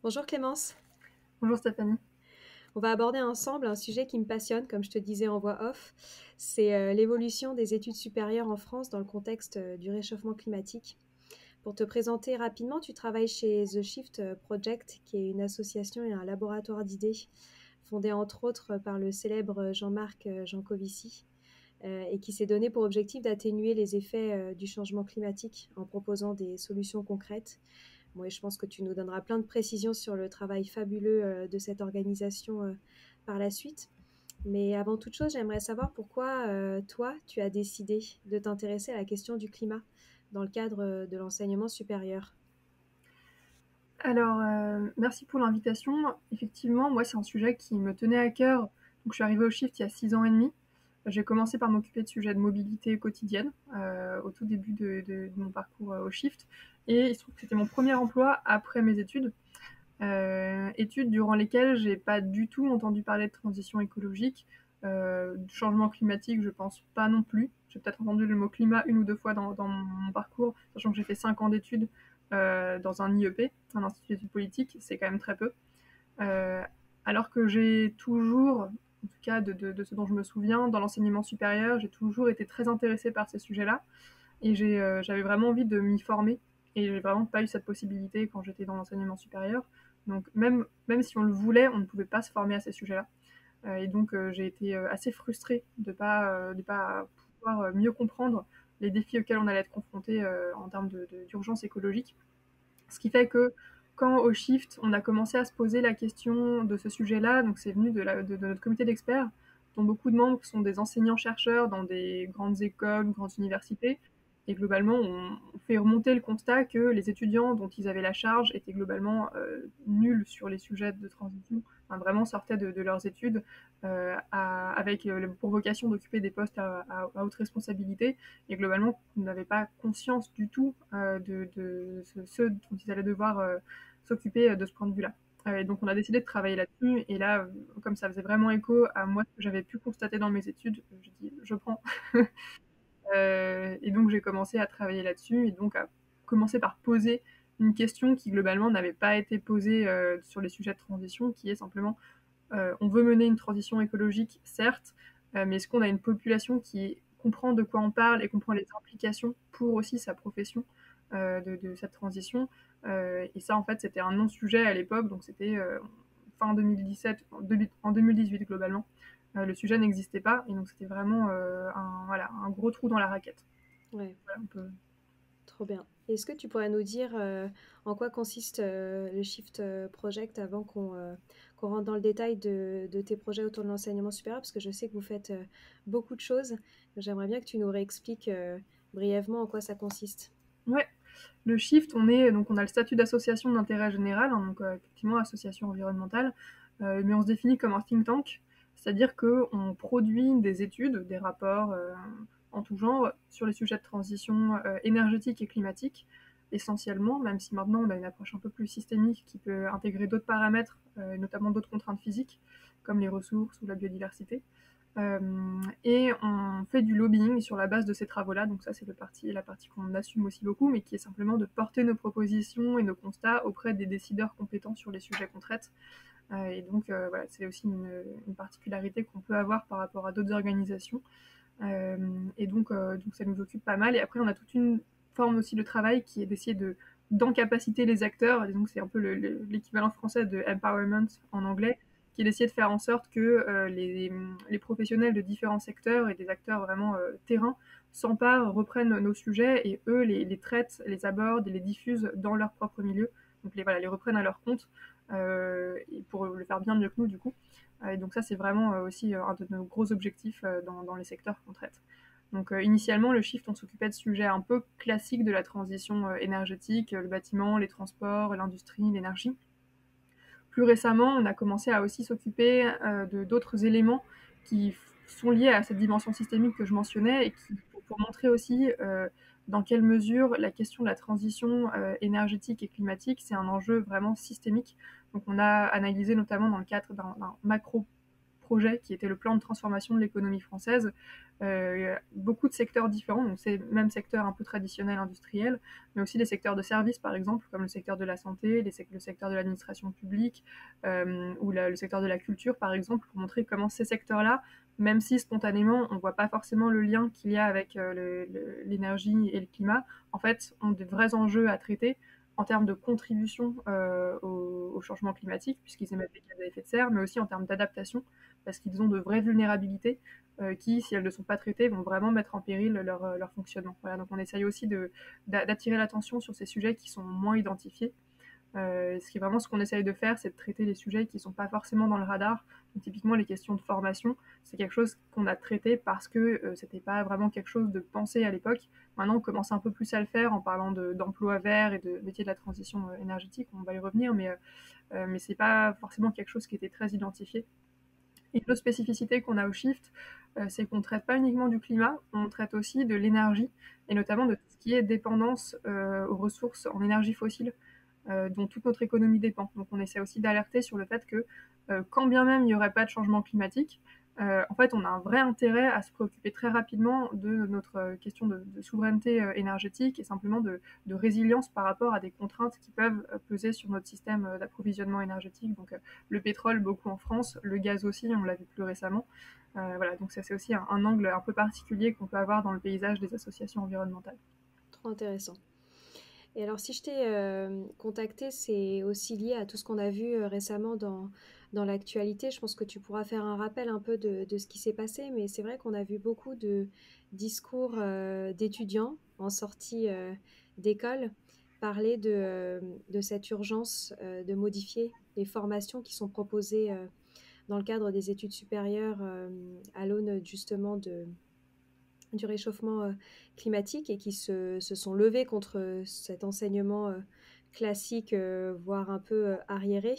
Bonjour Clémence. Bonjour Stéphanie. On va aborder ensemble un sujet qui me passionne, comme je te disais en voix off. C'est l'évolution des études supérieures en France dans le contexte du réchauffement climatique. Pour te présenter rapidement, tu travailles chez The Shift Project, qui est une association et un laboratoire d'idées fondé entre autres par le célèbre Jean-Marc Jancovici et qui s'est donné pour objectif d'atténuer les effets du changement climatique en proposant des solutions concrètes. Moi, je pense que tu nous donneras plein de précisions sur le travail fabuleux de cette organisation par la suite. Mais avant toute chose, j'aimerais savoir pourquoi toi, tu as décidé de t'intéresser à la question du climat dans le cadre de l'enseignement supérieur. Alors, merci pour l'invitation. Effectivement, moi, c'est un sujet qui me tenait à cœur. Donc, je suis arrivée au Shift il y a 6 ans et demi. J'ai commencé par m'occuper de sujets de mobilité quotidienne au tout début de mon parcours au Shift. Et il se trouve que c'était mon premier emploi après mes études. Études durant lesquelles j'ai pas du tout entendu parler de transition écologique. Du changement climatique, je pense pas non plus. J'ai peut-être entendu le mot climat une ou deux fois dans mon parcours, sachant que j'ai fait 5 ans d'études dans un IEP, un institut d'études politiques, c'est quand même très peu. Euh, alors que j'ai toujours, en tout cas de ce dont je me souviens, dans l'enseignement supérieur, j'ai toujours été très intéressée par ces sujets-là et j'avais vraiment envie de m'y former et j'ai vraiment pas eu cette possibilité quand j'étais dans l'enseignement supérieur. Donc même si on le voulait, on ne pouvait pas se former à ces sujets-là. Et donc j'ai été assez frustrée de pas pouvoir mieux comprendre les défis auxquels on allait être confronté en termes d'urgence écologique. Ce qui fait que quand au Shift, on a commencé à se poser la question de ce sujet-là, donc c'est venu de notre comité d'experts, dont beaucoup de membres sont des enseignants-chercheurs dans des grandes écoles, grandes universités. Et globalement, on fait remonter le constat que les étudiants dont ils avaient la charge étaient globalement nuls sur les sujets de transition, enfin, vraiment sortaient de leurs études avec pour vocation d'occuper des postes à haute responsabilité et globalement n'avaient pas conscience du tout de ce dont ils allaient devoir s'occuper de ce point de vue-là. Et donc on a décidé de travailler là-dessus et là, comme ça faisait vraiment écho à moi ce que j'avais pu constater dans mes études, je dis je prends. Et donc j'ai commencé à travailler là-dessus et donc à commencer par poser une question qui globalement n'avait pas été posée sur les sujets de transition, qui est simplement on veut mener une transition écologique, certes, mais est-ce qu'on a une population qui comprend de quoi on parle et comprend les implications pour aussi sa profession de cette transition. Et ça, en fait, c'était un non-sujet à l'époque, donc c'était fin 2017, en 2018 globalement. Le sujet n'existait pas, et donc c'était vraiment voilà, un gros trou dans la raquette. Ouais, Voilà, on peut... trop bien. Est-ce que tu pourrais nous dire en quoi consiste le Shift Project avant qu'on rentre dans le détail de tes projets autour de l'enseignement supérieur, parce que je sais que vous faites beaucoup de choses. J'aimerais bien que tu nous réexpliques brièvement en quoi ça consiste. Ouais, le Shift, on a le statut d'association d'intérêt général, hein, donc effectivement association environnementale, mais on se définit comme un think tank, c'est-à-dire qu'on produit des études, des rapports en tout genre sur les sujets de transition énergétique et climatique, essentiellement, même si maintenant on a une approche un peu plus systémique qui peut intégrer d'autres paramètres, notamment d'autres contraintes physiques, comme les ressources ou la biodiversité. Et on fait du lobbying sur la base de ces travaux-là, donc ça c'est la partie qu'on assume aussi beaucoup, mais qui est simplement de porter nos propositions et nos constats auprès des décideurs compétents sur les sujets qu'on traite. Et donc voilà, c'est aussi une particularité qu'on peut avoir par rapport à d'autres organisations. Et donc ça nous occupe pas mal. Et après on a toute une forme aussi de travail qui est d'essayer d'encapaciter les acteurs, et donc c'est un peu l'équivalent français de empowerment en anglais, qui est d'essayer de faire en sorte que les professionnels de différents secteurs et des acteurs vraiment terrain s'emparent, reprennent nos sujets et eux les traitent, les abordent et les diffusent dans leur propre milieu. Donc voilà, les reprennent à leur compte et pour le faire bien mieux que nous du coup. Et donc ça c'est vraiment aussi un de nos gros objectifs dans les secteurs qu'on traite. Donc initialement, le Shift, on s'occupait de sujets un peu classiques de la transition énergétique, le bâtiment, les transports, l'industrie, l'énergie. Plus récemment, on a commencé à aussi s'occuper de d'autres éléments qui sont liés à cette dimension systémique que je mentionnais et qui, pour montrer aussi dans quelle mesure la question de la transition énergétique et climatique, c'est un enjeu vraiment systémique. Donc on a analysé notamment dans le cadre d'un macro projet qui était le plan de transformation de l'économie française. Beaucoup de secteurs différents, donc c'est même secteur un peu traditionnel industriel, mais aussi des secteurs de services par exemple, comme le secteur de la santé, le secteur de l'administration publique, ou le secteur de la culture par exemple, pour montrer comment ces secteurs-là, même si spontanément on ne voit pas forcément le lien qu'il y a avec l'énergie et le climat, en fait ont des vrais enjeux à traiter en termes de contribution au changement climatique, puisqu'ils émettent des gaz à effet de serre, mais aussi en termes d'adaptation, parce qu'ils ont de vraies vulnérabilités qui, si elles ne sont pas traitées, vont vraiment mettre en péril leur fonctionnement. Voilà, donc on essaye aussi d'attirer l'attention sur ces sujets qui sont moins identifiés. Ce qu'on essaye de faire, c'est de traiter les sujets qui ne sont pas forcément dans le radar. Donc, typiquement, les questions de formation, c'est quelque chose qu'on a traité parce que c'était pas vraiment quelque chose de pensé à l'époque. Maintenant, on commence un peu plus à le faire en parlant d'emploi vert et de métiers de la transition énergétique. On va y revenir, mais c'est pas forcément quelque chose qui était très identifié. Et une autre spécificité qu'on a au Shift, c'est qu'on ne traite pas uniquement du climat, on traite aussi de l'énergie, et notamment de tout ce qui est dépendance aux ressources en énergie fossile, dont toute notre économie dépend. Donc on essaie aussi d'alerter sur le fait que quand bien même il n'y aurait pas de changement climatique, en fait on a un vrai intérêt à se préoccuper très rapidement de notre question de souveraineté énergétique et simplement de résilience par rapport à des contraintes qui peuvent peser sur notre système d'approvisionnement énergétique. Donc le pétrole beaucoup en France, le gaz aussi, on l'a vu plus récemment. Voilà, donc ça c'est aussi un angle un peu particulier qu'on peut avoir dans le paysage des associations environnementales. Trop intéressant. Et alors, si je t'ai contacté, c'est aussi lié à tout ce qu'on a vu récemment dans l'actualité. Je pense que tu pourras faire un rappel un peu de ce qui s'est passé, mais c'est vrai qu'on a vu beaucoup de discours d'étudiants en sortie d'école parler de cette urgence de modifier les formations qui sont proposées dans le cadre des études supérieures à l'aune justement du réchauffement climatique et qui se sont levés contre cet enseignement classique, voire un peu arriéré.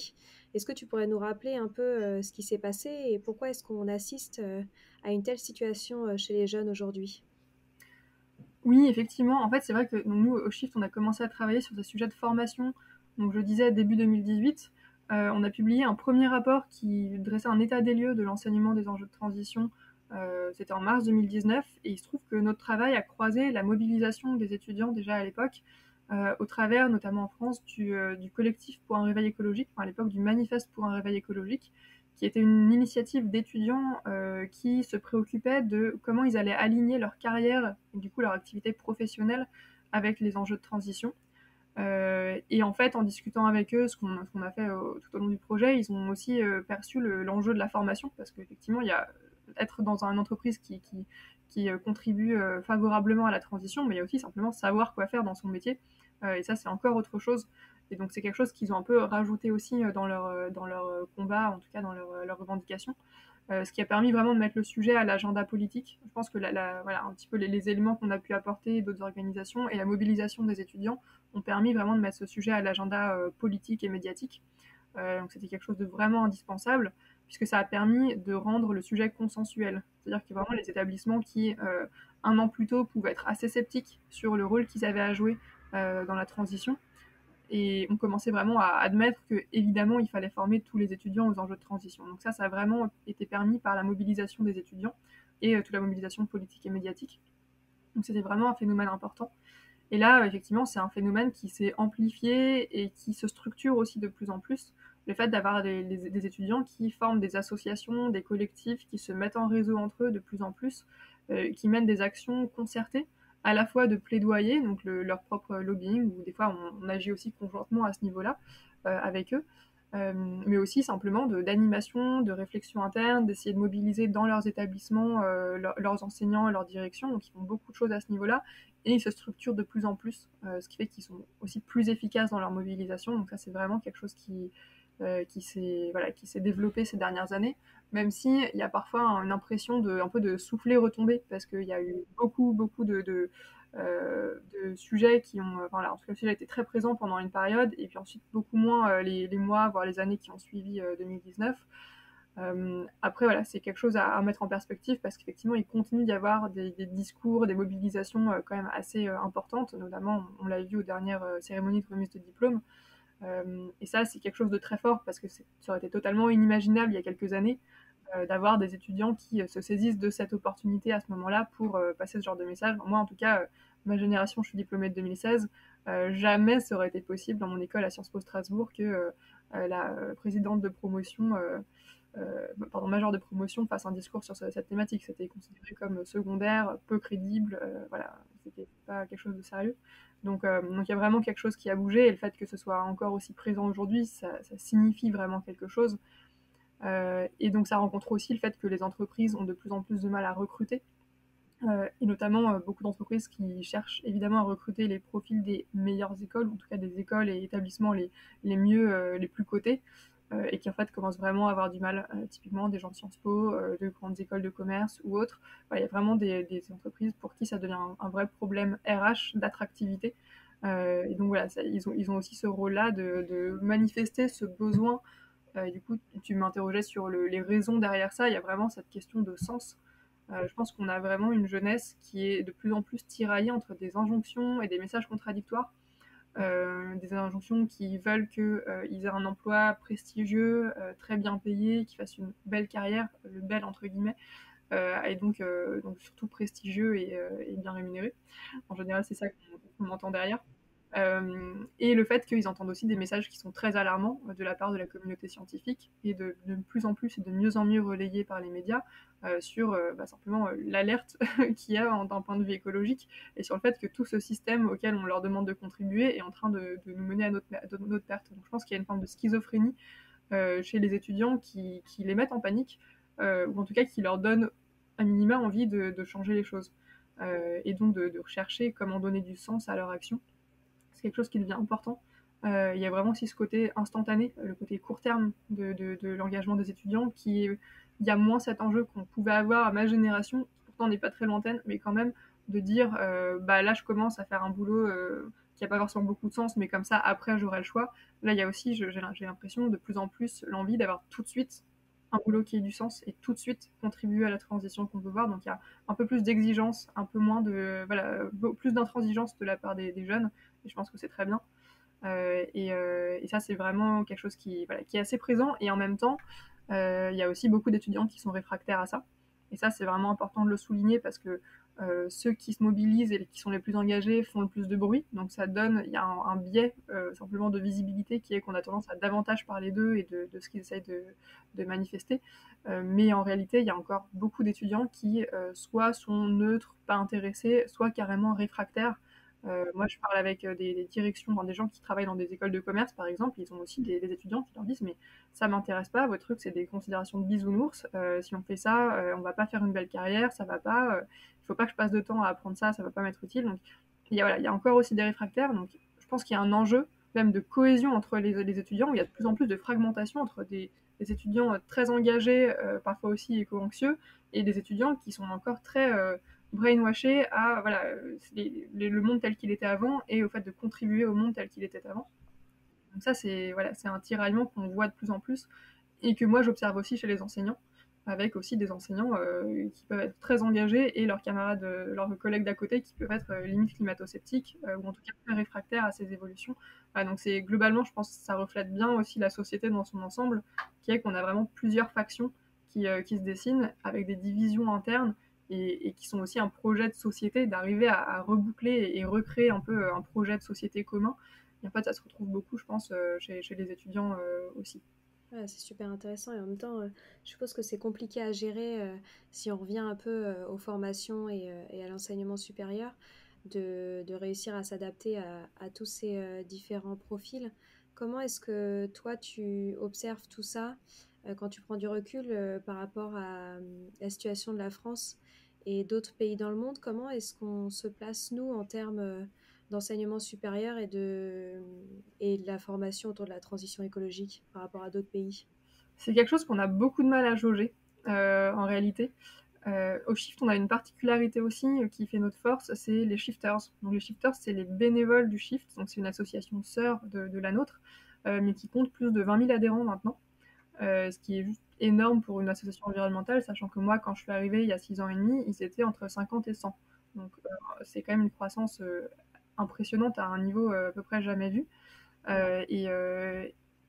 Est-ce que tu pourrais nous rappeler un peu ce qui s'est passé et pourquoi est-ce qu'on assiste à une telle situation chez les jeunes aujourd'hui? Oui, effectivement. En fait, c'est vrai que donc, nous, au Shift, on a commencé à travailler sur ces sujets de formation. Donc, je disais début 2018, on a publié un premier rapport qui dressait un état des lieux de l'enseignement des enjeux de transition. C'était en mars 2019, et il se trouve que notre travail a croisé la mobilisation des étudiants déjà à l'époque, au travers, notamment en France, du collectif pour un réveil écologique, enfin, à l'époque du manifeste pour un réveil écologique, qui était une initiative d'étudiants qui se préoccupaient de comment ils allaient aligner leur carrière et du coup leur activité professionnelle avec les enjeux de transition. Et en fait, en discutant avec eux, ce qu'on a fait tout au long du projet, ils ont aussi perçu l'enjeu de la formation, parce qu'effectivement, il y a être dans une entreprise qui contribue favorablement à la transition, mais il y a aussi simplement savoir quoi faire dans son métier. Et ça, c'est encore autre chose. Et donc, c'est quelque chose qu'ils ont un peu rajouté aussi dans leur combat, en tout cas dans leur revendication. Ce qui a permis vraiment de mettre le sujet à l'agenda politique. Je pense que voilà, un petit peu les éléments qu'on a pu apporter d'autres organisations et la mobilisation des étudiants ont permis vraiment de mettre ce sujet à l'agenda politique et médiatique. Donc c'était quelque chose de vraiment indispensable, puisque ça a permis de rendre le sujet consensuel. C'est-à-dire que vraiment les établissements qui, un an plus tôt, pouvaient être assez sceptiques sur le rôle qu'ils avaient à jouer dans la transition, et on commençait vraiment à admettre que évidemment il fallait former tous les étudiants aux enjeux de transition. Donc ça a vraiment été permis par la mobilisation des étudiants et toute la mobilisation politique et médiatique. Donc c'était vraiment un phénomène important. Et là, effectivement, c'est un phénomène qui s'est amplifié et qui se structure aussi de plus en plus. Le fait d'avoir des étudiants qui forment des associations, des collectifs, qui se mettent en réseau entre eux de plus en plus, qui mènent des actions concertées, à la fois de plaidoyer, donc leur propre lobbying, ou des fois on agit aussi conjointement à ce niveau-là avec eux, mais aussi simplement d'animation, de réflexion interne, d'essayer de mobiliser dans leurs établissements leurs enseignants, leurs directions. Donc ils font beaucoup de choses à ce niveau-là, et ils se structurent de plus en plus, ce qui fait qu'ils sont aussi plus efficaces dans leur mobilisation. Donc ça, c'est vraiment quelque chose qui s'est développé ces dernières années, même si il y a parfois une impression un peu de souffler retomber, parce qu'il y a eu beaucoup de sujets qui ont, enfin là, en tout cas le sujet a été très présent pendant une période, et puis ensuite beaucoup moins les mois, voire les années qui ont suivi 2019. Après, voilà, c'est quelque chose à mettre en perspective, parce qu'effectivement, il continue d'y avoir des discours, des mobilisations quand même assez importantes, notamment, on l'a vu aux dernières cérémonies de remise de diplôme. Et ça, c'est quelque chose de très fort, parce que ça aurait été totalement inimaginable il y a quelques années. d'avoir des étudiants qui se saisissent de cette opportunité à ce moment-là pour passer ce genre de message. Moi, en tout cas, ma génération, je suis diplômée de 2016, jamais ça aurait été possible dans mon école à Sciences Po Strasbourg que la présidente de promotion, majeure de promotion, fasse un discours sur cette thématique. C'était considéré comme secondaire, peu crédible, voilà, c'était pas quelque chose de sérieux. Donc il y a vraiment quelque chose qui a bougé, et le fait que ce soit encore aussi présent aujourd'hui, ça signifie vraiment quelque chose. Et donc ça rencontre aussi le fait que les entreprises ont de plus en plus de mal à recruter, et notamment beaucoup d'entreprises qui cherchent évidemment à recruter les profils des meilleures écoles, en tout cas des écoles et établissements les mieux, les plus cotés, et qui en fait commencent vraiment à avoir du mal, typiquement des gens de Sciences Po, de grandes écoles de commerce ou autres. Voilà, il y a vraiment des entreprises pour qui ça devient un vrai problème RH d'attractivité. Et donc voilà, ils ont aussi ce rôle-là de manifester ce besoin. Et du coup, tu m'interrogeais sur les raisons derrière ça. Il y a vraiment cette question de sens. Je pense qu'on a vraiment une jeunesse qui est de plus en plus tiraillée entre des injonctions et des messages contradictoires. Des injonctions qui veulent qu'ils aient un emploi prestigieux, très bien payé, qu'ils fassent une belle carrière, le bel entre guillemets, et donc surtout prestigieux et bien rémunéré. En général, c'est ça qu'on entend derrière. Et le fait qu'ils entendent aussi des messages qui sont très alarmants de la part de la communauté scientifique et de plus en plus et de mieux en mieux relayés par les médias sur simplement l'alerte qu'il y a d'un point de vue écologique, et sur le fait que tout ce système auquel on leur demande de contribuer est en train de nous mener à notre perte. Donc je pense qu'il y a une forme de schizophrénie chez les étudiants qui les mettent en panique, ou en tout cas qui leur donnent à minima envie de changer les choses, et donc de rechercher comment donner du sens à leur action. C'est quelque chose qui devient important. Il y a vraiment aussi ce côté instantané, le côté court terme de l'engagement des étudiants, il y a moins cet enjeu qu'on pouvait avoir à ma génération, qui pourtant n'est pas très lointaine, mais quand même de dire là je commence à faire un boulot qui n'a pas forcément beaucoup de sens, mais comme ça après j'aurai le choix. Là il y a aussi, j'ai l'impression, de plus en plus l'envie d'avoir tout de suite un boulot qui ait du sens et tout de suite contribuer à la transition qu'on veut voir. Donc il y a un peu plus d'exigence, un peu moins plus d'intransigeance de la part des jeunes, et je pense que c'est très bien. Et ça, c'est vraiment quelque chose qui est assez présent. Et en même temps, il y a aussi beaucoup d'étudiants qui sont réfractaires à ça. Et ça, c'est vraiment important de le souligner, parce que ceux qui se mobilisent et qui sont les plus engagés font le plus de bruit. Donc il y a un biais simplement de visibilité, qui est qu'on a tendance à davantage parler d'eux et de ce qu'ils essayent de manifester. Mais en réalité, il y a encore beaucoup d'étudiants qui soit sont neutres, pas intéressés, soit carrément réfractaires. Moi, je parle avec des directions, des gens qui travaillent dans des écoles de commerce, par exemple. Ils ont aussi des étudiants qui leur disent: mais ça m'intéresse pas, votre truc, c'est des considérations de bisounours. Si on fait ça, on va pas faire une belle carrière, ça va pas. Il faut pas que je passe de temps à apprendre ça, ça va pas m'être utile. Donc, il y a encore aussi des réfractaires. Donc, je pense qu'il y a un enjeu même de cohésion entre les étudiants, où il y a de plus en plus de fragmentation entre des étudiants très engagés, parfois aussi éco-anxieux, et des étudiants qui sont encore très brainwashé à voilà, le monde tel qu'il était avant, et au fait de contribuer au monde tel qu'il était avant. Donc ça, c'est un tiraillement qu'on voit de plus en plus, et que moi j'observe aussi chez les enseignants, avec aussi des enseignants qui peuvent être très engagés, et leurs camarades, leurs collègues d'à côté, qui peuvent être limite climato-sceptiques, ou en tout cas très réfractaires à ces évolutions. Donc c'est globalement, je pense, ça reflète bien aussi la société dans son ensemble, qui est qu'on a vraiment plusieurs factions qui se dessinent, avec des divisions internes, et qui sont aussi un projet de société, d'arriver à reboucler et recréer un peu un projet de société commun. Et en fait, ça se retrouve beaucoup, je pense, chez les étudiants aussi. Ouais, c'est super intéressant, et en même temps, je suppose que c'est compliqué à gérer si on revient un peu aux formations et à l'enseignement supérieur, de réussir à s'adapter à tous ces différents profils. Comment est-ce que toi tu observes tout ça quand tu prends du recul par rapport à la situation de la France et d'autres pays dans le monde? Comment est-ce qu'on se place, nous, en termes d'enseignement supérieur et de la formation autour de la transition écologique par rapport à d'autres pays? C'est quelque chose qu'on a beaucoup de mal à jauger, en réalité. Au Shift, on a une particularité aussi qui fait notre force, c'est les shifters. Donc les shifters, c'est les bénévoles du Shift, donc c'est une association sœur de la nôtre, mais qui compte plus de 20 000 adhérents maintenant, ce qui est juste énorme pour une association environnementale, sachant que moi, quand je suis arrivée il y a 6 ans et demi, ils étaient entre 50 et 100. Donc c'est quand même une croissance impressionnante à un niveau à peu près jamais vu. Et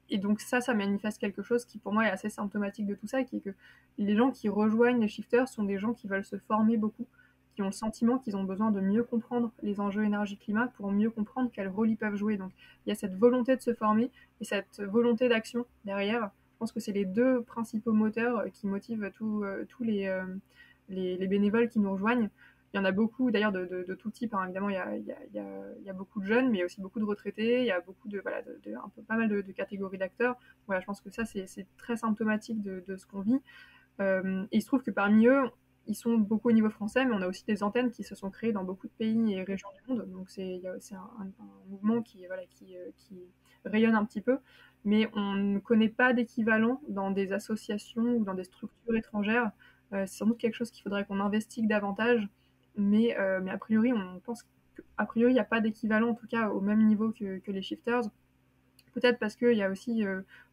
Et donc ça manifeste quelque chose qui pour moi est assez symptomatique de tout ça, qui est que les gens qui rejoignent les shifters sont des gens qui veulent se former beaucoup, qui ont le sentiment qu'ils ont besoin de mieux comprendre les enjeux énergie-climat pour mieux comprendre quel rôle ils peuvent jouer. Donc il y a cette volonté de se former et cette volonté d'action derrière. Je pense que c'est les deux principaux moteurs qui motivent tous les bénévoles qui nous rejoignent. Il y en a beaucoup d'ailleurs de tout type, hein. Évidemment il y a beaucoup de jeunes, mais il y a aussi beaucoup de retraités, il y a beaucoup un peu, pas mal de catégories d'acteurs. Voilà, je pense que ça c'est très symptomatique de ce qu'on vit. Et il se trouve que parmi eux, ils sont beaucoup au niveau français, mais on a aussi des antennes qui se sont créées dans beaucoup de pays et régions du monde. Donc c'est un mouvement qui rayonne un petit peu, mais on ne connaît pas d'équivalent dans des associations ou dans des structures étrangères. C'est sans doute quelque chose qu'il faudrait qu'on investigue davantage, mais a priori, on pense qu'a priori, il n'y a pas d'équivalent, en tout cas au même niveau que les shifters. Peut-être parce qu'il y a aussi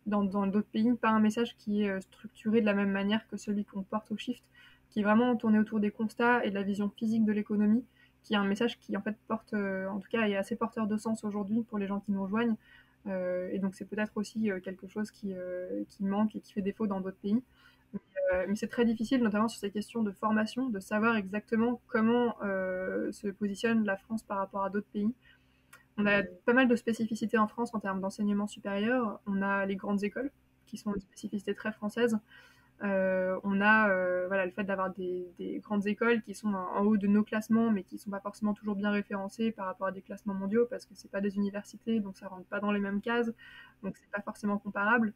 dans d'autres pays pas un message qui est structuré de la même manière que celui qu'on porte au shift, qui est vraiment tourné autour des constats et de la vision physique de l'économie, qui est un message qui en fait porte, en tout cas est assez porteur de sens aujourd'hui pour les gens qui nous rejoignent. Et donc c'est peut-être aussi quelque chose qui manque et qui fait défaut dans d'autres pays. Mais c'est très difficile, notamment sur ces questions de formation, de savoir exactement comment se positionne la France par rapport à d'autres pays. On a pas mal de spécificités en France en termes d'enseignement supérieur. On a les grandes écoles, qui sont une spécificité très française. On a voilà, le fait d'avoir des grandes écoles qui sont en haut de nos classements, mais qui ne sont pas forcément toujours bien référencées par rapport à des classements mondiaux, parce que ce pas des universités, donc ça ne rentre pas dans les mêmes cases, donc c'est pas forcément comparable.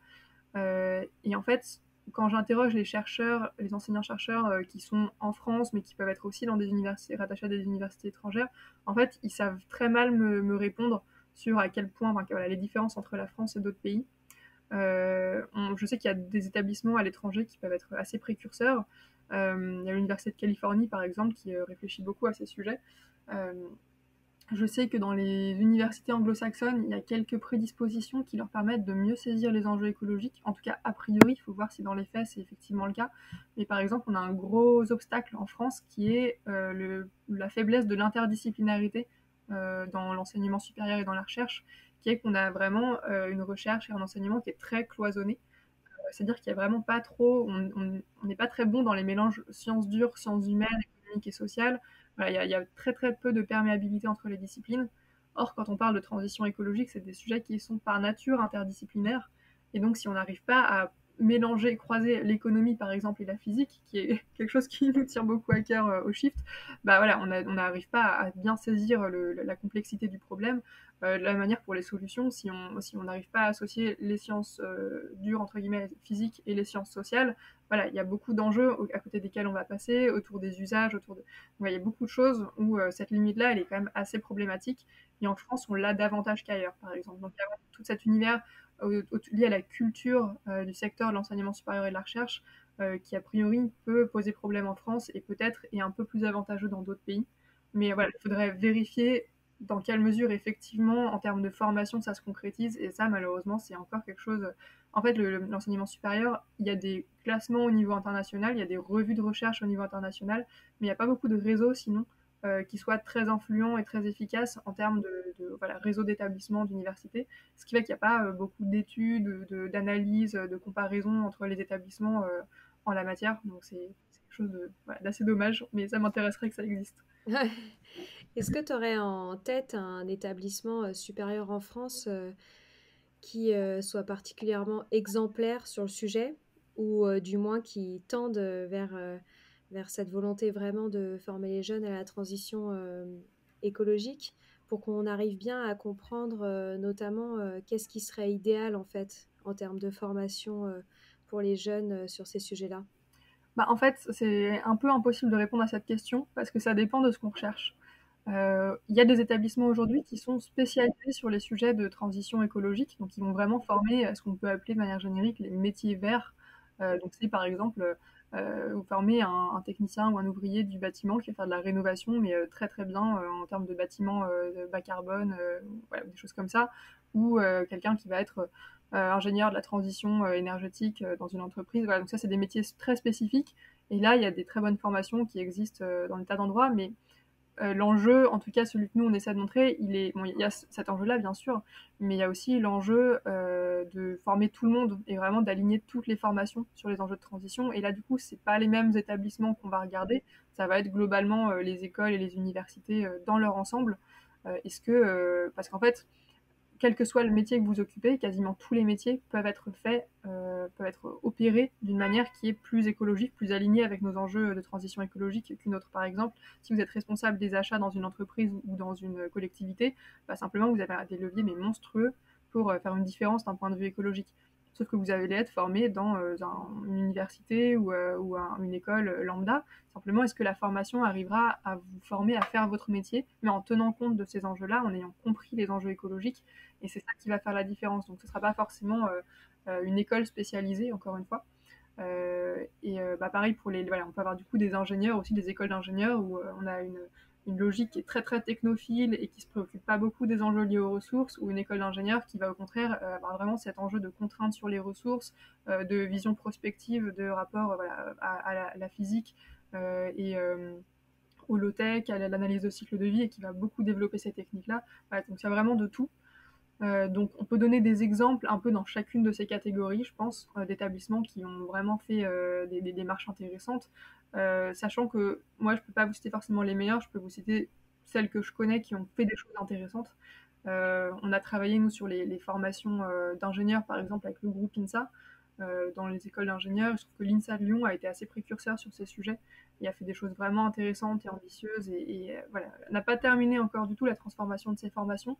Et en fait, quand j'interroge les chercheurs, les enseignants-chercheurs qui sont en France, mais qui peuvent être aussi dans des universités rattachées à des universités étrangères, en fait, ils savent très mal me répondre sur à quel point, enfin, voilà, les différences entre la France et d'autres pays. Je sais qu'il y a des établissements à l'étranger qui peuvent être assez précurseurs. Il y a l'Université de Californie, par exemple, qui réfléchit beaucoup à ces sujets. Euh, je sais que dans les universités anglo-saxonnes, il y a quelques prédispositions qui leur permettent de mieux saisir les enjeux écologiques. En tout cas, a priori, il faut voir si dans les faits, c'est effectivement le cas. Mais par exemple, on a un gros obstacle en France qui est la faiblesse de l'interdisciplinarité dans l'enseignement supérieur et dans la recherche, qui est qu'on a vraiment une recherche et un enseignement qui est très cloisonné. C'est-à-dire qu'il n'y a vraiment pas trop, on n'est pas très bon dans les mélanges sciences dures, sciences humaines, économiques et sociales. Voilà, il y a très très peu de perméabilité entre les disciplines. Or, quand on parle de transition écologique, c'est des sujets qui sont par nature interdisciplinaires. Et donc, si on n'arrive pas à mélanger, croiser l'économie par exemple et la physique, qui est quelque chose qui nous tient beaucoup à cœur au Shift, bah voilà, on n'arrive pas à bien saisir la complexité du problème. De la manière pour les solutions, si on n'arrive pas à associer les sciences dures, entre guillemets, physiques et les sciences sociales, voilà, il y a beaucoup d'enjeux à côté desquels on va passer, autour des usages, il y a beaucoup de choses où cette limite-là, elle est quand même assez problématique. Et en France, on l'a davantage qu'ailleurs, par exemple. Donc il y a tout cet univers lié à la culture du secteur de l'enseignement supérieur et de la recherche qui, a priori, peut poser problème en France et peut-être est un peu plus avantageux dans d'autres pays. Mais voilà, il faudrait vérifier dans quelle mesure effectivement en termes de formation ça se concrétise, et ça malheureusement c'est encore quelque chose. En fait, l'enseignement supérieur, il y a des classements au niveau international, il y a des revues de recherche au niveau international, mais il n'y a pas beaucoup de réseaux sinon qui soient très influents et très efficaces en termes voilà, réseau d'établissements, d'universités, ce qui fait qu'il n'y a pas beaucoup d'études, d'analyses, de comparaisons entre les établissements en la matière, donc c'est quelque chose voilà, d'assez dommage, mais ça m'intéresserait que ça existe. Est-ce que tu aurais en tête un établissement supérieur en France qui soit particulièrement exemplaire sur le sujet ou du moins qui tende vers cette volonté vraiment de former les jeunes à la transition écologique pour qu'on arrive bien à comprendre notamment qu'est-ce qui serait idéal en fait en termes de formation pour les jeunes sur ces sujets-là? Bah, en fait, c'est un peu impossible de répondre à cette question parce que ça dépend de ce qu'on recherche. Il y a des établissements aujourd'hui qui sont spécialisés sur les sujets de transition écologique, donc ils vont vraiment former à ce qu'on peut appeler de manière générique les métiers verts. Donc c'est par exemple vous formez un technicien ou un ouvrier du bâtiment qui va faire de la rénovation, mais très très bien en termes de bâtiments bas carbone, voilà, des choses comme ça, ou quelqu'un qui va être ingénieur de la transition énergétique dans une entreprise. Voilà, donc ça c'est des métiers très spécifiques. Et là, il y a des très bonnes formations qui existent dans des tas d'endroits, mais l'enjeu, en tout cas celui que nous on essaie de montrer, il y a cet enjeu-là bien sûr, mais il y a aussi l'enjeu de former tout le monde et vraiment d'aligner toutes les formations sur les enjeux de transition. Et là du coup, c'est pas les mêmes établissements qu'on va regarder, ça va être globalement les écoles et les universités dans leur ensemble. Parce qu'en fait, quel que soit le métier que vous occupez, quasiment tous les métiers peuvent être faits, peuvent être opérés d'une manière qui est plus écologique, plus alignée avec nos enjeux de transition écologique qu'une autre. Par exemple, si vous êtes responsable des achats dans une entreprise ou dans une collectivité, bah simplement vous avez des leviers mais monstrueux pour faire une différence d'un point de vue écologique. Sauf que vous allez être formé dans une université ou une école lambda. Simplement, est-ce que la formation arrivera à vous former à faire votre métier, mais en tenant compte de ces enjeux-là, en ayant compris les enjeux écologiques. Et c'est ça qui va faire la différence. Donc ce ne sera pas forcément une école spécialisée, encore une fois. Bah, pareil pour voilà, on peut avoir du coup des ingénieurs, aussi des écoles d'ingénieurs où on a une logique qui est très très technophile et qui se préoccupe pas beaucoup des enjeux liés aux ressources, ou une école d'ingénieurs qui va au contraire avoir vraiment cet enjeu de contrainte sur les ressources, de vision prospective, de rapport voilà, à la physique et au low-tech, à l'analyse de cycle de vie, et qui va beaucoup développer ces techniques-là. Voilà, donc il y a vraiment de tout. Donc on peut donner des exemples un peu dans chacune de ces catégories, je pense, d'établissements qui ont vraiment fait des démarches intéressantes, sachant que moi je ne peux pas vous citer forcément les meilleurs, je peux vous citer celles que je connais qui ont fait des choses intéressantes. On a travaillé nous sur les formations d'ingénieurs par exemple avec le groupe INSA dans les écoles d'ingénieurs. Je trouve que l'INSA de Lyon a été assez précurseur sur ces sujets et a fait des choses vraiment intéressantes et ambitieuses et voilà, n'a pas terminé encore du tout la transformation de ces formations,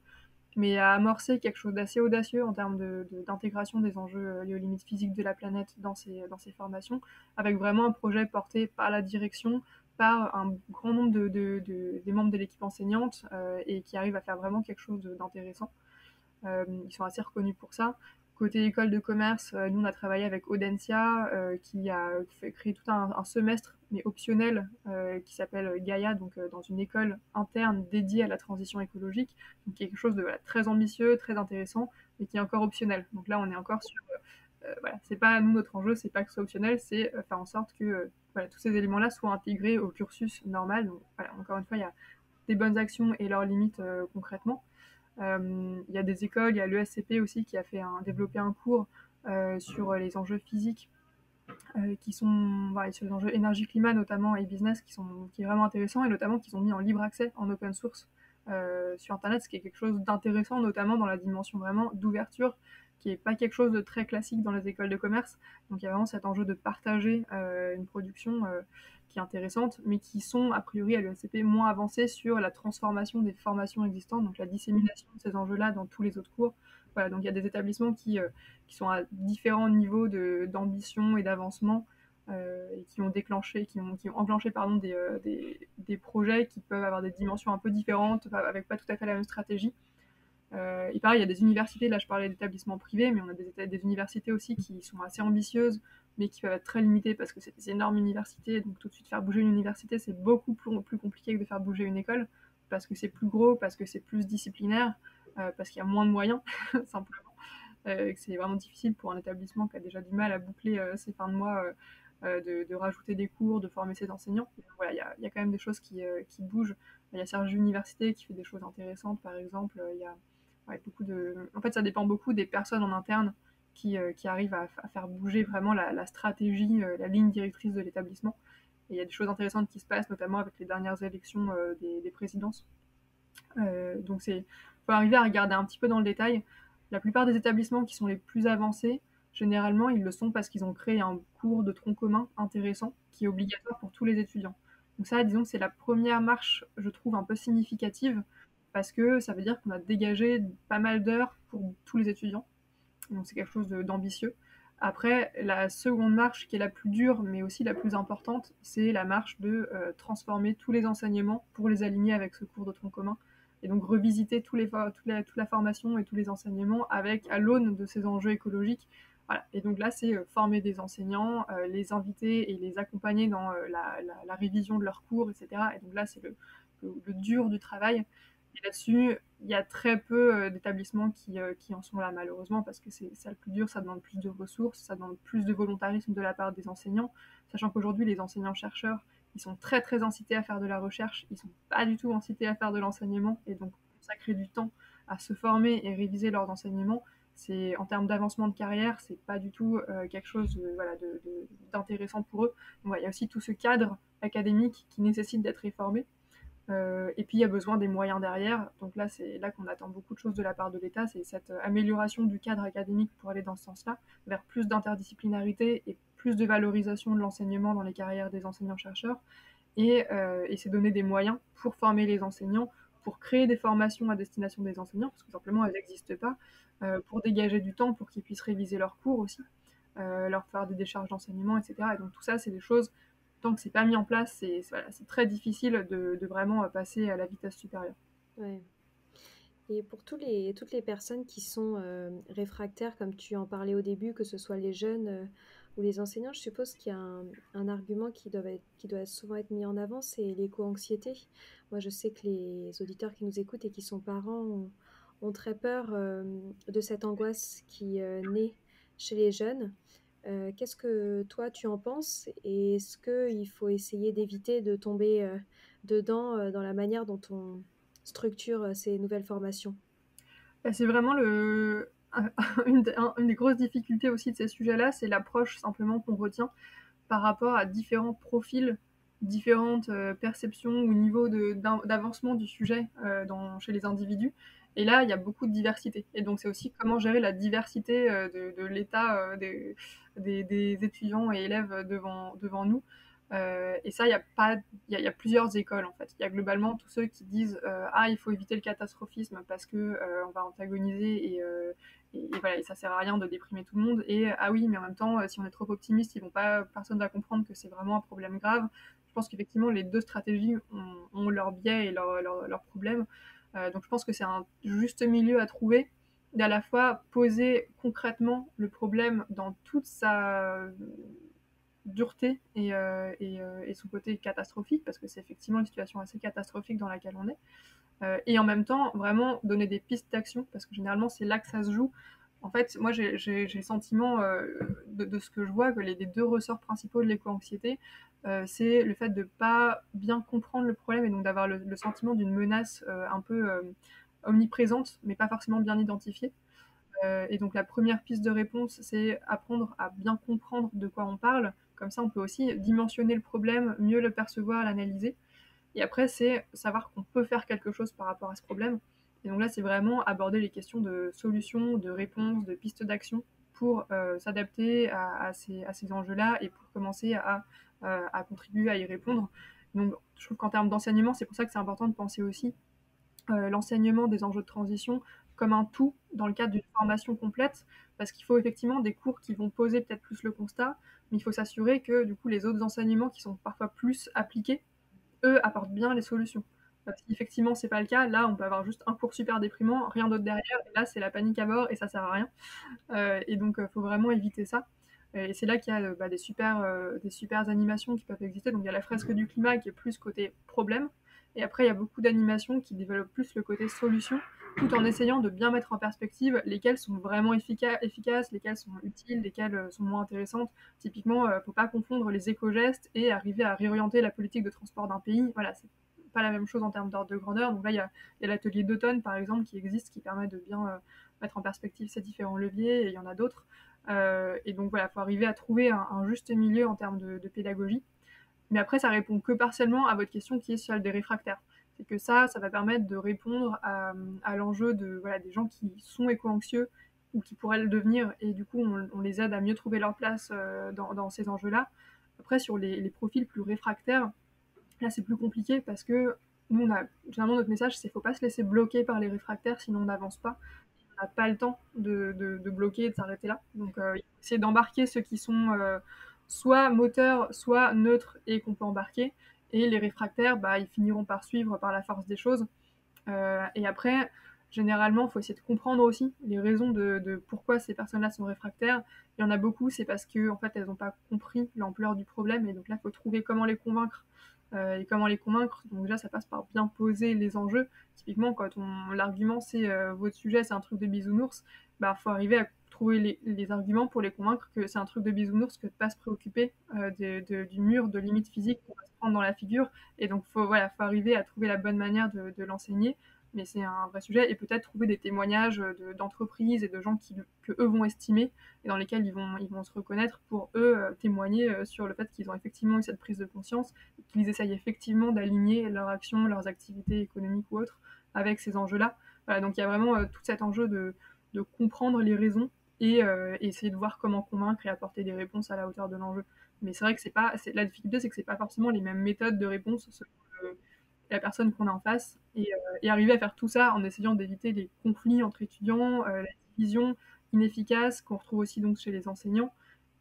mais à amorcer quelque chose d'assez audacieux en termes d'intégration des enjeux liés aux limites physiques de la planète dans ces formations, avec vraiment un projet porté par la direction, par un grand nombre des membres de l'équipe enseignante, et qui arrive à faire vraiment quelque chose d'intéressant. Ils sont assez reconnus pour ça. Côté école de commerce, nous on a travaillé avec Audencia qui a créé tout un semestre mais optionnel qui s'appelle Gaia, donc dans une école interne dédiée à la transition écologique, donc qui est quelque chose de voilà, très ambitieux, très intéressant, mais qui est encore optionnel. Donc là on est encore sur voilà, c'est pas nous notre enjeu, c'est pas que ce soit optionnel, c'est faire en sorte que voilà, tous ces éléments-là soient intégrés au cursus normal. Donc voilà, encore une fois, il y a des bonnes actions et leurs limites concrètement. Il y a des écoles, il y a l'ESCP aussi qui a développé un cours sur les enjeux physiques qui sont voilà, sur les enjeux énergie-climat notamment et business qui est vraiment intéressant et notamment qu'ils ont mis en libre accès, en open source sur Internet, ce qui est quelque chose d'intéressant notamment dans la dimension vraiment d'ouverture qui n'est pas quelque chose de très classique dans les écoles de commerce. Donc il y a vraiment cet enjeu de partager une production qui est intéressante, mais qui sont a priori à l'ESCP moins avancées sur la transformation des formations existantes, donc la dissémination de ces enjeux-là dans tous les autres cours. Voilà, donc il y a des établissements qui sont à différents niveaux d'ambition et d'avancement et qui ont enclenché pardon, des projets qui peuvent avoir des dimensions un peu différentes, avec pas tout à fait la même stratégie. Et pareil, il y a des universités, là je parlais d'établissements privés, mais on a des universités aussi qui sont assez ambitieuses, mais qui peuvent être très limitées parce que c'est des énormes universités, donc tout de suite faire bouger une université, c'est beaucoup plus compliqué que de faire bouger une école, parce que c'est plus gros, parce que c'est plus disciplinaire, parce qu'il y a moins de moyens, simplement. Que c'est vraiment difficile pour un établissement qui a déjà du mal à boucler ses fins de mois, de rajouter des cours, de former ses enseignants. Donc, voilà, il y a quand même des choses qui bougent. Il y a Serge Université qui fait des choses intéressantes, par exemple. Il y a ouais, En fait, ça dépend beaucoup des personnes en interne qui arrivent à faire bouger vraiment la stratégie, la ligne directrice de l'établissement. Et il y a des choses intéressantes qui se passent, notamment avec les dernières élections des présidences. Donc il faut arriver à regarder un petit peu dans le détail. La plupart des établissements qui sont les plus avancés, généralement, ils le sont parce qu'ils ont créé un cours de tronc commun intéressant qui est obligatoire pour tous les étudiants. Donc ça, disons que c'est la première marche, je trouve, un peu significative parce que ça veut dire qu'on a dégagé pas mal d'heures pour tous les étudiants. Donc c'est quelque chose d'ambitieux. Après, la seconde marche, qui est la plus dure, mais aussi la plus importante, c'est la marche de transformer tous les enseignements pour les aligner avec ce cours de tronc commun. Et donc revisiter toute la formation et tous les enseignements à l'aune de ces enjeux écologiques. Voilà. Et donc là, c'est former des enseignants, les inviter et les accompagner dans la révision de leurs cours, etc. Et donc là, c'est le dur du travail. Et là-dessus, il y a très peu d'établissements qui en sont là, malheureusement, parce que c'est ça le plus dur, ça demande plus de ressources, ça demande plus de volontarisme de la part des enseignants, sachant qu'aujourd'hui, les enseignants-chercheurs, ils sont très très incités à faire de la recherche, ils sont pas du tout incités à faire de l'enseignement, et donc consacrer du temps à se former et réviser leurs enseignements, c'est en termes d'avancement de carrière, c'est pas du tout quelque chose d'intéressant pour eux. Donc, ouais, il y a aussi tout ce cadre académique qui nécessite d'être réformé. Et puis il y a besoin des moyens derrière. Donc là, c'est là qu'on attend beaucoup de choses de la part de l'État, c'est cette amélioration du cadre académique pour aller dans ce sens-là, vers plus d'interdisciplinarité et plus de valorisation de l'enseignement dans les carrières des enseignants-chercheurs. Et c'est donner des moyens pour former les enseignants, pour créer des formations à destination des enseignants, parce que simplement elles n'existent pas, pour dégager du temps pour qu'ils puissent réviser leurs cours aussi, leur faire des décharges d'enseignement, etc. Et donc tout ça, c'est des choses, tant que c'est pas mis en place, voilà, c'est très difficile de vraiment passer à la vitesse supérieure. Ouais. Et pour toutes les personnes qui sont réfractaires, comme tu en parlais au début, que ce soit les jeunes ou les enseignants, je suppose qu'il y a un argument qui doit souvent être mis en avant, c'est l'éco-anxiété. Moi, je sais que les auditeurs qui nous écoutent et qui sont parents ont très peur de cette angoisse qui naît chez les jeunes. Qu'est-ce que toi tu en penses? Et est-ce qu'il faut essayer d'éviter de tomber dedans dans la manière dont on structure ces nouvelles formations? Et c'est vraiment une des grosses difficultés aussi de ces sujets-là, c'est l'approche simplement qu'on retient par rapport à différents profils, différentes perceptions ou niveaux d'avancement du sujet chez les individus. Et là, il y a beaucoup de diversité. Et donc, c'est aussi comment gérer la diversité de l'état des étudiants et élèves devant nous. Et ça, il y a plusieurs écoles en fait. Il y a globalement tous ceux qui disent ah, il faut éviter le catastrophisme parce que on va antagoniser et voilà, et ça sert à rien de déprimer tout le monde. Et ah oui, mais en même temps, si on est trop optimiste, personne va comprendre que c'est vraiment un problème grave. Je pense qu'effectivement, les deux stratégies ont leurs biais et leurs problèmes. Donc je pense que c'est un juste milieu à trouver, d'à la fois poser concrètement le problème dans toute sa dureté et son côté catastrophique, parce que c'est effectivement une situation assez catastrophique dans laquelle on est, et en même temps vraiment donner des pistes d'action, parce que généralement c'est là que ça se joue. En fait, moi j'ai le sentiment de ce que je vois que les deux ressorts principaux de l'éco-anxiété, c'est le fait de ne pas bien comprendre le problème et donc d'avoir le sentiment d'une menace un peu omniprésente, mais pas forcément bien identifiée. Et donc la première piste de réponse, c'est apprendre à bien comprendre de quoi on parle. Comme ça, on peut aussi dimensionner le problème, mieux le percevoir, l'analyser. Et après, c'est savoir qu'on peut faire quelque chose par rapport à ce problème. Et donc là, c'est vraiment aborder les questions de solutions, de réponses, de pistes d'action pour s'adapter à ces enjeux-là et pour commencer à contribuer à y répondre. Donc je trouve qu'en termes d'enseignement, c'est pour ça que c'est important de penser aussi l'enseignement des enjeux de transition comme un tout dans le cadre d'une formation complète, parce qu'il faut effectivement des cours qui vont poser peut-être plus le constat, mais il faut s'assurer que du coup les autres enseignements qui sont parfois plus appliqués, eux, apportent bien les solutions. Si effectivement c'est pas le cas, là on peut avoir juste un cours super déprimant, rien d'autre derrière, et là c'est la panique à bord et ça sert à rien. Et donc faut vraiment éviter ça. Et c'est là qu'il y a des super animations qui peuvent exister. Donc il y a la fresque du climat qui est plus côté problème. Et après, il y a beaucoup d'animations qui développent plus le côté solution, tout en essayant de bien mettre en perspective lesquelles sont vraiment efficaces, lesquelles sont utiles, lesquelles sont moins intéressantes. Typiquement, il ne faut pas confondre les éco-gestes et arriver à réorienter la politique de transport d'un pays. Voilà, c'est pas la même chose en termes d'ordre de grandeur. Donc là, il y a l'atelier d'automne, par exemple, qui existe, qui permet de bien mettre en perspective ces différents leviers, et il y en a d'autres. Et donc voilà, il faut arriver à trouver un juste milieu en termes de pédagogie. Mais après, ça répond que partiellement à votre question qui est celle des réfractaires. C'est que ça va permettre de répondre à l'enjeu voilà, des gens qui sont éco-anxieux ou qui pourraient le devenir, et du coup, on les aide à mieux trouver leur place dans ces enjeux-là. Après, sur les profils plus réfractaires, là, c'est plus compliqué parce que nous, généralement, notre message, c'est qu'il ne faut pas se laisser bloquer par les réfractaires, sinon on n'avance pas. On n'a pas le temps de bloquer et de s'arrêter là. Donc, il faut essayer d'embarquer ceux qui sont soit moteurs, soit neutres et qu'on peut embarquer. Et les réfractaires, bah, ils finiront par suivre par la force des choses. Et après, généralement, il faut essayer de comprendre aussi les raisons de pourquoi ces personnes-là sont réfractaires. Il y en a beaucoup, c'est parce qu'en fait, elles n'ont pas compris l'ampleur du problème. Et donc là, il faut trouver comment les convaincre et comment les convaincre. Donc déjà, ça passe par bien poser les enjeux. Typiquement, quand l'argument c'est votre sujet, c'est un truc de bisounours, bah faut arriver à trouver les arguments pour les convaincre que c'est un truc de bisounours, que de pas se préoccuper du mur, de limites physiques qu'on va se prendre dans la figure. Et donc faut arriver à trouver la bonne manière de l'enseigner. Mais c'est un vrai sujet, et peut-être trouver des témoignages d'entreprises et de gens que eux vont estimer et dans lesquels ils vont se reconnaître pour eux témoigner sur le fait qu'ils ont effectivement eu cette prise de conscience et qu'ils essayent effectivement d'aligner leurs actions, leurs activités économiques ou autres avec ces enjeux-là. Voilà, donc il y a vraiment tout cet enjeu de comprendre les raisons et essayer de voir comment convaincre et apporter des réponses à la hauteur de l'enjeu. Mais c'est vrai que la difficulté, c'est que c'est pas forcément les mêmes méthodes de réponse selon la personne qu'on a en face, et arriver à faire tout ça en essayant d'éviter les conflits entre étudiants, la division inefficace qu'on retrouve aussi donc chez les enseignants.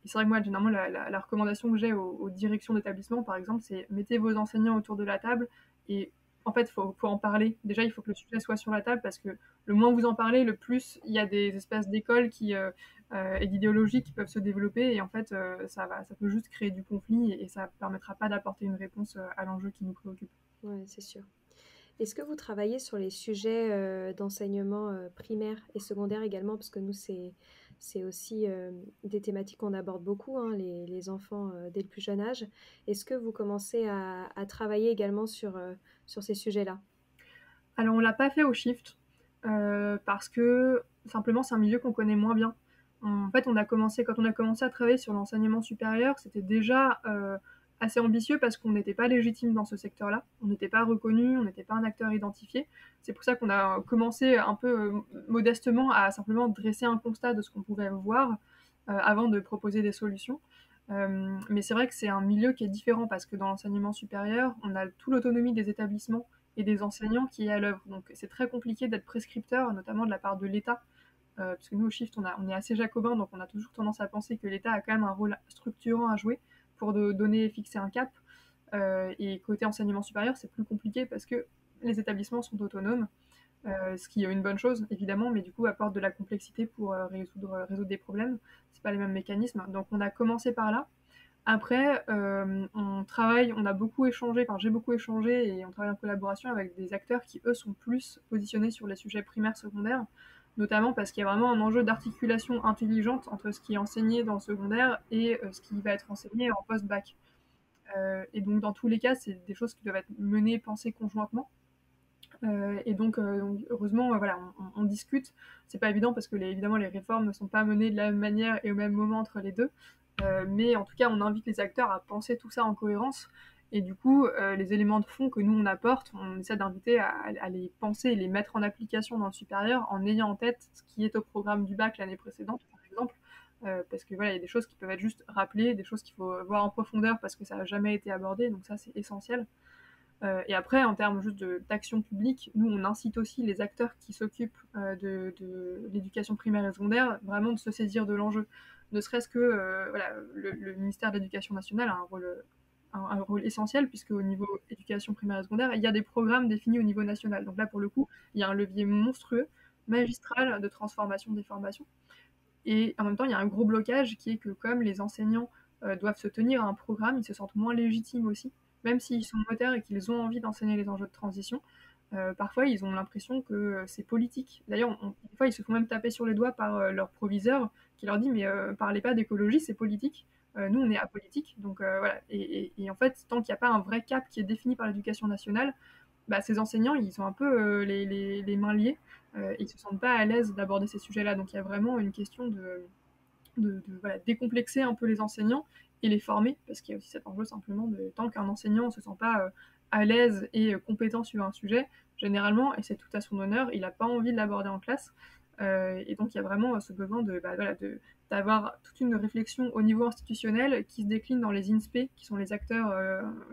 Et c'est vrai que moi, généralement, la recommandation que j'ai aux directions d'établissement, par exemple, c'est mettez vos enseignants autour de la table et en fait, faut en parler. Déjà, il faut que le sujet soit sur la table parce que le moins vous en parlez, le plus il y a des espaces d'école et d'idéologie qui peuvent se développer. Et en fait, ça peut juste créer du conflit et ça ne permettra pas d'apporter une réponse à l'enjeu qui nous préoccupe. Ouais, c'est sûr. Est-ce que vous travaillez sur les sujets d'enseignement primaire et secondaire également? Parce que nous, c'est aussi des thématiques qu'on aborde beaucoup, hein, les enfants dès le plus jeune âge. Est-ce que vous commencez à travailler également sur ces sujets-là? Alors, on l'a pas fait au Shift parce que simplement, c'est un milieu qu'on connaît moins bien. En fait, quand on a commencé à travailler sur l'enseignement supérieur, c'était déjà assez ambitieux parce qu'on n'était pas légitime dans ce secteur-là. On n'était pas reconnu, on n'était pas un acteur identifié. C'est pour ça qu'on a commencé un peu modestement à simplement dresser un constat de ce qu'on pouvait voir avant de proposer des solutions. Mais c'est vrai que c'est un milieu qui est différent parce que dans l'enseignement supérieur, on a toute l'autonomie des établissements et des enseignants qui est à l'œuvre. Donc c'est très compliqué d'être prescripteur, notamment de la part de l'État, parce que nous au Shift on est assez jacobin, donc on a toujours tendance à penser que l'État a quand même un rôle structurant à jouer pour donner et fixer un cap. Et côté enseignement supérieur, c'est plus compliqué parce que les établissements sont autonomes, ce qui est une bonne chose évidemment, mais du coup apporte de la complexité pour résoudre des problèmes. C'est pas les mêmes mécanismes. Donc on a commencé par là. Après, on a beaucoup échangé, enfin j'ai beaucoup échangé et on travaille en collaboration avec des acteurs qui, eux, sont plus positionnés sur les sujets primaires, secondaires, notamment parce qu'il y a vraiment un enjeu d'articulation intelligente entre ce qui est enseigné dans le secondaire et ce qui va être enseigné en post-bac. Et donc dans tous les cas, c'est des choses qui doivent être menées, pensées conjointement. Donc, heureusement, voilà, on discute. C'est pas évident parce que évidemment les réformes ne sont pas menées de la même manière et au même moment entre les deux. Mais en tout cas, on invite les acteurs à penser tout ça en cohérence. Et du coup, les éléments de fond que nous on apporte, on essaie d'inviter à les penser et les mettre en application dans le supérieur en ayant en tête ce qui est au programme du bac l'année précédente, par exemple. Parce que voilà, il y a des choses qui peuvent être juste rappelées, des choses qu'il faut voir en profondeur parce que ça n'a jamais été abordé, donc ça c'est essentiel. Et après, en termes juste d'action publique, nous, on incite aussi les acteurs qui s'occupent de l'éducation primaire et secondaire vraiment de se saisir de l'enjeu. Ne serait-ce que voilà, le ministère de l'Éducation nationale a un rôle essentiel, puisque au niveau éducation primaire et secondaire, il y a des programmes définis au niveau national. Donc là, pour le coup, il y a un levier monstrueux, magistral de transformation des formations. Et en même temps, il y a un gros blocage qui est que comme les enseignants doivent se tenir à un programme, ils se sentent moins légitimes aussi, même s'ils sont moteurs et qu'ils ont envie d'enseigner les enjeux de transition. Parfois, ils ont l'impression que c'est politique. D'ailleurs, des fois, ils se font même taper sur les doigts par leur proviseur qui leur dit mais parlez pas d'écologie, c'est politique. Nous, on est apolitique. Donc voilà. Et en fait, tant qu'il n'y a pas un vrai cap qui est défini par l'éducation nationale, bah, ces enseignants, ils ont un peu les mains liées. Ils ne se sentent pas à l'aise d'aborder ces sujets-là. Donc il y a vraiment une question voilà, décomplexer un peu les enseignants et les former, parce qu'il y a aussi cet enjeu simplement de tant qu'un enseignant ne se sent pas à l'aise et compétent sur un sujet, généralement, et c'est tout à son honneur, il n'a pas envie de l'aborder en classe. Et donc il y a vraiment ce besoin d'avoir toute une réflexion au niveau institutionnel qui se décline dans les INSPE, qui sont les acteurs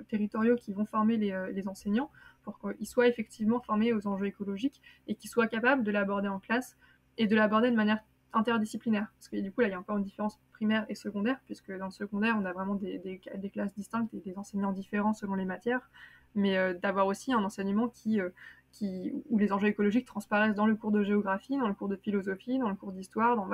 territoriaux qui vont former les enseignants, pour qu'ils soient effectivement formés aux enjeux écologiques et qu'ils soient capables de l'aborder en classe et de l'aborder de manière interdisciplinaire. Parce que du coup, là, il y a encore une différence primaire et secondaire, puisque dans le secondaire, on a vraiment des classes distinctes et des enseignants différents selon les matières, mais d'avoir aussi un enseignement où les enjeux écologiques transparaissent dans le cours de géographie, dans le cours de philosophie, dans le cours d'histoire,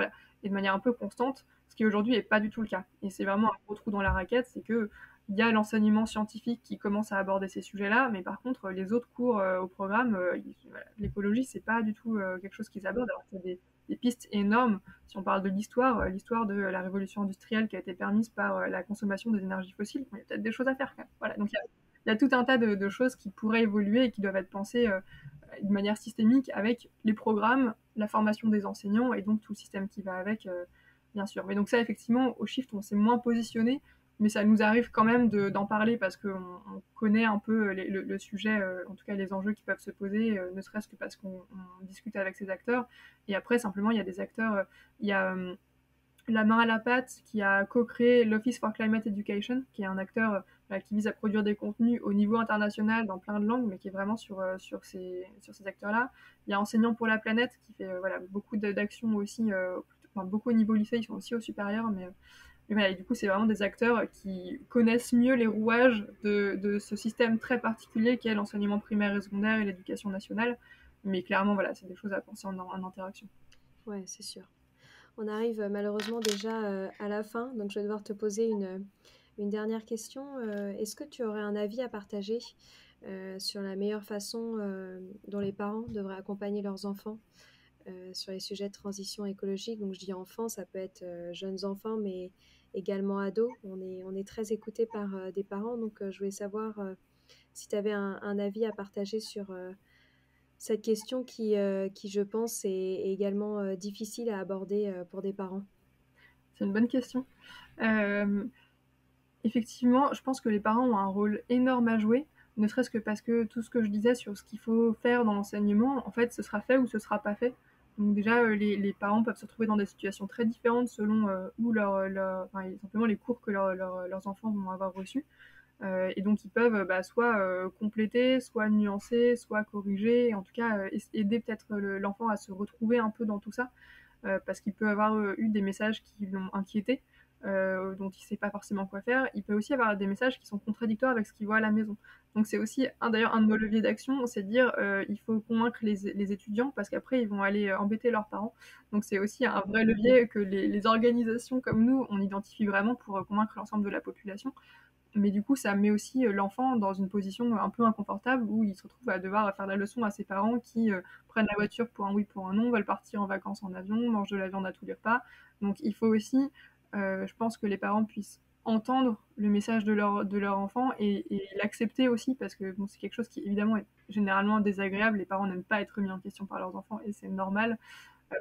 et de manière un peu constante, ce qui aujourd'hui n'est pas du tout le cas. Et c'est vraiment un gros trou dans la raquette, c'est que il y a l'enseignement scientifique qui commence à aborder ces sujets-là, mais par contre, les autres cours au programme, voilà, l'écologie, c'est pas du tout quelque chose qu'ils abordent, alors qu'il y a des pistes énormes. Si on parle de l'histoire de la révolution industrielle qui a été permise par la consommation des énergies fossiles, il y a peut-être des choses à faire quand même. Voilà, donc il y a tout un tas de choses qui pourraient évoluer et qui doivent être pensées de manière systémique avec les programmes, la formation des enseignants et donc tout le système qui va avec, bien sûr. Mais donc ça, effectivement, au Shift, on s'est moins positionné, mais ça nous arrive quand même d'en parler parce qu'on connaît un peu le sujet, en tout cas les enjeux qui peuvent se poser, ne serait-ce que parce qu'on discute avec ces acteurs. Et après, simplement, il y a des acteurs, il y a la main à la pâte qui a co-créé l'Office for Climate Education, qui est un acteur qui vise à produire des contenus au niveau international dans plein de langues, mais qui est vraiment sur ces acteurs-là. Il y a Enseignants pour la planète qui fait voilà, beaucoup d'actions aussi, enfin, beaucoup au niveau lycée, ils sont aussi au supérieur, mais voilà, et du coup, c'est vraiment des acteurs qui connaissent mieux les rouages de ce système très particulier qu'est l'enseignement primaire et secondaire et l'éducation nationale. Mais clairement, voilà, c'est des choses à penser en interaction. Ouais, c'est sûr. On arrive malheureusement déjà à la fin, donc je vais devoir te poser une dernière question. Est-ce que tu aurais un avis à partager sur la meilleure façon dont les parents devraient accompagner leurs enfants sur les sujets de transition écologique? Donc je dis enfants, ça peut être jeunes enfants, mais également ados. On est très écouté par des parents, donc je voulais savoir si tu avais un avis à partager sur cette question qui, je pense, est également difficile à aborder pour des parents. C'est une bonne question. Euh, Effectivement, je pense que les parents ont un rôle énorme à jouer, ne serait-ce que parce que tout ce que je disais sur ce qu'il faut faire dans l'enseignement, en fait, ce sera fait ou ce sera pas fait. Donc déjà, les parents peuvent se retrouver dans des situations très différentes selon où enfin, simplement les cours que leurs enfants vont avoir reçus. Et donc ils peuvent soit compléter, soit nuancer, soit corriger, et en tout cas aider peut-être l'enfant à se retrouver un peu dans tout ça, parce qu'il peut avoir eu des messages qui l'ont inquiété, dont il ne sait pas forcément quoi faire. Il peut aussi avoir des messages qui sont contradictoires avec ce qu'il voit à la maison. Donc c'est aussi d'ailleurs un de nos leviers d'action, c'est de dire il faut convaincre les étudiants parce qu'après ils vont aller embêter leurs parents. Donc c'est aussi un vrai levier que les organisations comme nous, on identifie vraiment pour convaincre l'ensemble de la population. Mais du coup, ça met aussi l'enfant dans une position un peu inconfortable où il se retrouve à devoir faire la leçon à ses parents qui prennent la voiture pour un oui, pour un non, veulent partir en vacances en avion, mangent de la viande à tous les repas. Donc il faut aussi, je pense, que les parents puissent entendre le message de leur enfant et l'accepter aussi parce que bon, c'est quelque chose qui évidemment est généralement désagréable. Les parents n'aiment pas être remis en question par leurs enfants et c'est normal.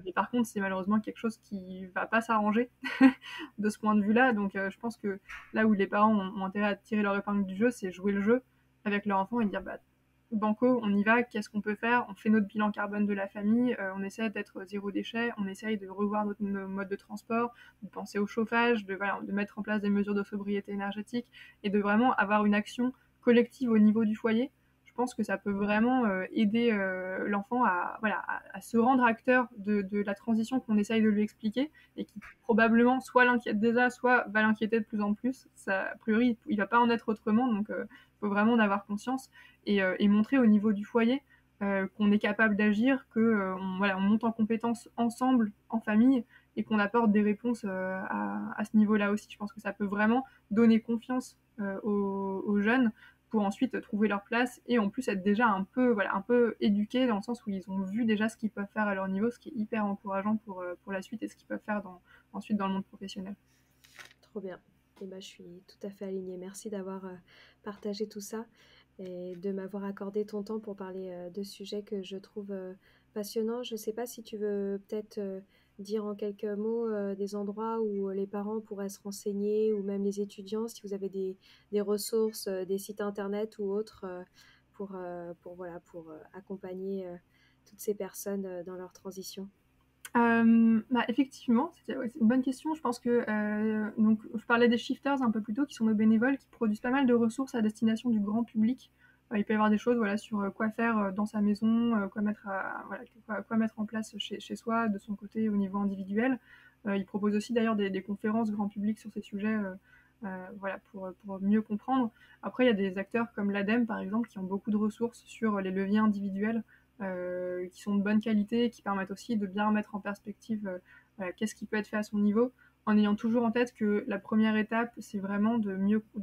Mais par contre, c'est malheureusement quelque chose qui va pas s'arranger de ce point de vue-là. Donc, je pense que là où les parents ont intérêt à tirer leur épingle du jeu, c'est jouer le jeu avec leur enfant et dire bah, banco, on y va, qu'est-ce qu'on peut faire? On fait notre bilan carbone de la famille, on essaie d'être zéro déchet, on essaye de revoir nos modes de transport, de penser au chauffage, de mettre en place des mesures de sobriété énergétique et de vraiment avoir une action collective au niveau du foyer. Je pense que ça peut vraiment aider l'enfant à se rendre acteur de la transition qu'on essaye de lui expliquer et qui probablement soit l'inquiète déjà, soit va l'inquiéter de plus en plus. Ça, a priori, il ne va pas en être autrement, donc il faut vraiment en avoir conscience et montrer au niveau du foyer qu'on est capable d'agir, on monte en compétences ensemble, en famille, et qu'on apporte des réponses à ce niveau-là aussi. Je pense que ça peut vraiment donner confiance aux jeunes pour ensuite trouver leur place et en plus être déjà un peu éduqués dans le sens où ils ont vu déjà ce qu'ils peuvent faire à leur niveau, ce qui est hyper encourageant pour la suite et ce qu'ils peuvent faire ensuite dans le monde professionnel. Trop bien. Et ben, je suis tout à fait alignée. Merci d'avoir partagé tout ça et de m'avoir accordé ton temps pour parler de sujets que je trouve passionnants. Je ne sais pas si tu veux peut-être dire en quelques mots des endroits où les parents pourraient se renseigner ou même les étudiants, si vous avez des ressources, des sites internet ou autres pour accompagner toutes ces personnes dans leur transition. Effectivement, c'est une bonne question. Je pense que donc je parlais des shifters un peu plus tôt, qui sont nos bénévoles, qui produisent pas mal de ressources à destination du grand public. Il peut y avoir des choses voilà, sur quoi faire dans sa maison, quoi mettre en place chez soi, de son côté au niveau individuel. Ils proposent aussi d'ailleurs des conférences grand public sur ces sujets voilà, pour mieux comprendre. Après, il y a des acteurs comme l'ADEME, par exemple, qui ont beaucoup de ressources sur les leviers individuels qui sont de bonne qualité, qui permettent aussi de bien mettre en perspective voilà, qu'est-ce qui peut être fait à son niveau. en ayant toujours en tête que la première étape, c'est vraiment de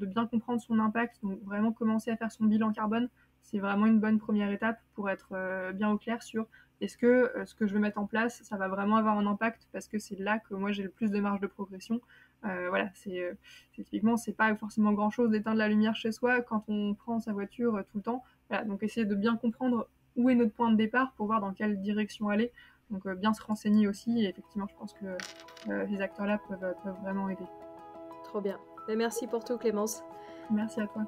bien comprendre son impact, donc vraiment commencer à faire son bilan carbone. C'est vraiment une bonne première étape pour être bien au clair sur est-ce que ce que je veux mettre en place, ça va vraiment avoir un impact, parce que c'est là que moi j'ai le plus de marge de progression. Voilà, typiquement, c'est pas forcément grand-chose d'éteindre la lumière chez soi quand on prend sa voiture tout le temps. Voilà, donc essayer de bien comprendre où est notre point de départ pour voir dans quelle direction aller. Donc bien se renseigner aussi, et effectivement, je pense que ces acteurs-là peuvent vraiment aider. Trop bien. Merci pour tout, Clémence. Merci à toi.